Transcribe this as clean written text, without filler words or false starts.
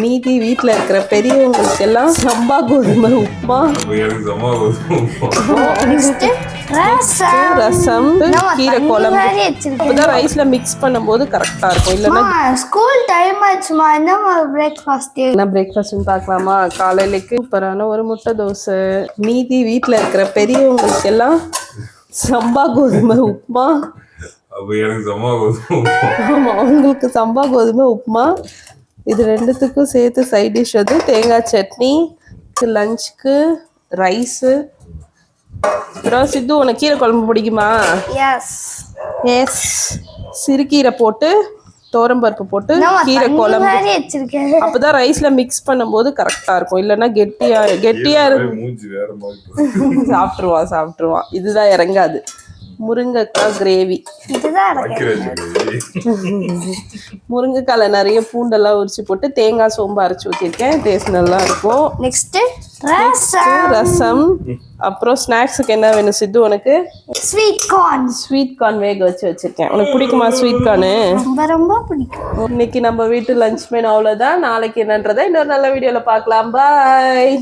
மீதி வீட்டில் இருக்கிற பெரியவங்களுக்கு எல்லாம் சம்பா கோதுமை உப்புமா, ரசம், கீரை குழம்பு. அப்பதான் ரைஸ்ல மிக்ஸ் பண்ணும்போது கரெக்டா இருக்கும். இல்லைன்னா ஸ்கூல் டைம் ஆச்சுமா, என்ன பிரேக்ஃபாஸ்ட்? என்ன பிரேக்ஃபாஸ்ட்னு பார்க்கலாமா? காலையிலக்கு சூப்பரான ஒரு முட்டை தோசை. மீதி வீட்டில் இருக்கிற பெரியவங்களுக்கு எல்லாம் சம்பா கோதுமை உப்புமா. ஆமா, உங்களுக்கு சம்பா கோதுமை உப்புமா. இது ரெண்டுத்துக்கும் சேர்த்து சைட் டிஷ் வந்து தேங்காய் சட்னி. லஞ்சுக்கு ரைஸு. அப்புறம் சித்து, உனக்கு கீரை குழம்பு பிடிக்குமா? எஸ். சிறுகீரை போட்டு தோரம்பருப்பு போட்டு கீரை குழம்பு. அப்பதான் ரைஸ்ல மிக்ஸ் பண்ணும்போது கரெக்டா இருக்கும். இல்லைன்னா கெட்டியா இருக்கும். சாப்பிட்டுருவான். இதுதான் இறங்காது. முருங்கைக்காய் கிரேவி. முருங்கைக்கால நிறைய பூண்டெல்லாம் உரிச்சு போட்டு தேங்காய் சோம்பு அரைச்சி ஊற்றிருக்கேன். டேஸ்ட் நல்லா இருக்கும். நெக்ஸ்ட் ரசம். அப்புறம் ஸ்நாக்ஸுக்கு என்ன வேணும் சித்து உனக்கு? ஸ்வீட் கார்ன் வேக வச்சிருக்கேன். உனக்கு பிடிக்குமா ஸ்வீட் கார்னு? ரொம்ப பிடிக்கும். இன்னைக்கு நம்ம வீட்டு லஞ்ச் மெனு அவ்வளவுதான். நாளைக்கு என்னன்றதை இன்னொரு நல்ல வீடியோல பார்க்கலாம். பாய்.